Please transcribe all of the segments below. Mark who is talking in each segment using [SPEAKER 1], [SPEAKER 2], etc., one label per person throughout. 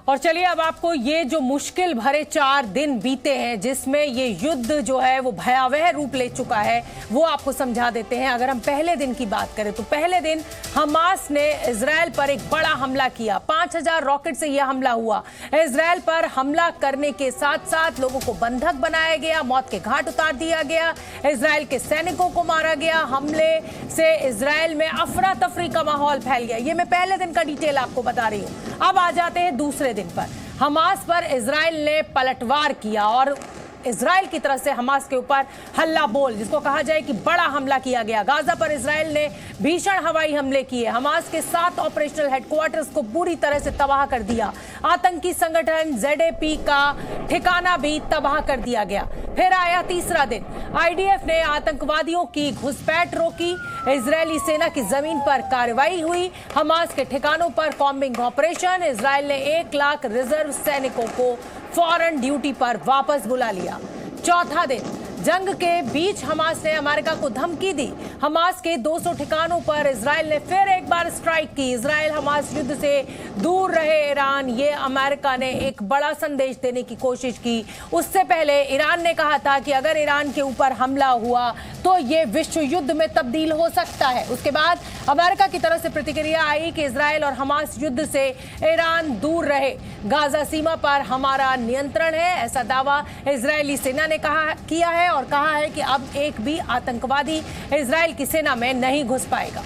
[SPEAKER 1] और चलिए अब आपको ये जो मुश्किल भरे 4 दिन बीते हैं जिसमें ये युद्ध जो है वो भयावह रूप ले चुका है वो आपको समझा देते हैं। अगर हम पहले दिन की बात करें तो पहले दिन हमास ने इजराइल पर एक बड़ा हमला किया। 5000 रॉकेट से यह हमला हुआ। इजराइल पर हमला करने के साथ साथ लोगों को बंधक बनाया गया, मौत के घाट उतार दिया गया, इजराइल के सैनिकों को मारा गया। हमले से इजराइल में अफरा तफरी का माहौल फैल गया। ये मैं पहले दिन का डिटेल आपको बता रही हूँ। अब आ जाते हैं दूसरे दिन पर। हमास पर इजराइल ने पलटवार किया और इजराइल की तरफ से हमास के ऊपर हल्ला बोल, जिसको कहा जाए कि बड़ा हमला किया गया। गाजा पर इजराइल ने भीषण हवाई हमले किए। हमास के 7 ऑपरेशनल हेडक्वार्टर्स को बुरी तरह से तबाह कर दिया। आतंकी संगठन ZAP का ठिकाना भी तबाह कर दिया गया। फिर आया तीसरा दिन। IDF ने आतंकवादियों की घुसपैठ रोकी। इजरायली सेना की जमीन पर कार्रवाई हुई। हमास के ठिकानों पर कॉम्बिंग ऑपरेशन। इजराइल ने 1 लाख रिजर्व सैनिकों को फौरन ड्यूटी पर वापस बुला लिया। चौथा दिन। जंग के बीच हमास ने अमेरिका को धमकी दी। हमास के 200 ठिकानों पर इजराइल ने फिर एक बार स्ट्राइक की। इजराइल हमास युद्ध से दूर रहे ईरान, ये अमेरिका ने एक बड़ा संदेश देने की कोशिश की। उससे पहले ईरान ने कहा था कि अगर ईरान के ऊपर हमला हुआ तो ये विश्व युद्ध में तब्दील हो सकता है। उसके बाद अमेरिका की तरफ से प्रतिक्रिया आई कि इजराइल और हमास युद्ध से ईरान दूर रहे। गाजा सीमा पर हमारा नियंत्रण है, ऐसा दावा इजरायली सेना ने किया है और कहा है कि अब एक भी आतंकवादी इजराइल की सेना में नहीं घुस पाएगा।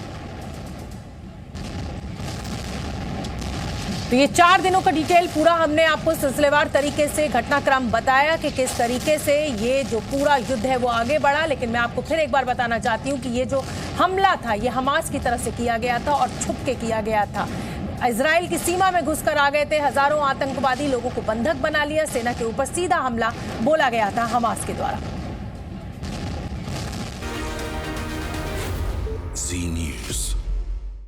[SPEAKER 1] तो ये 4 दिनों का डिटेल पूरा हमने आपको सिलसिलेवार तरीके से घटनाक्रम बताया कि किस तरीके से ये जो पूरा युद्ध है वो आगे बढ़ा। लेकिन मैं आपको फिर एक बार बताना चाहती हूँ कि ये जो हमला था ये हमास की तरफ से किया गया था और छुप के किया गया था। इजराइल की सीमा में घुसकर आ गए थे हजारों आतंकवादी, लोगों को बंधक बना लिया। सेना के ऊपर सीधा हमला बोला गया था हमास के द्वारा।
[SPEAKER 2] Z News.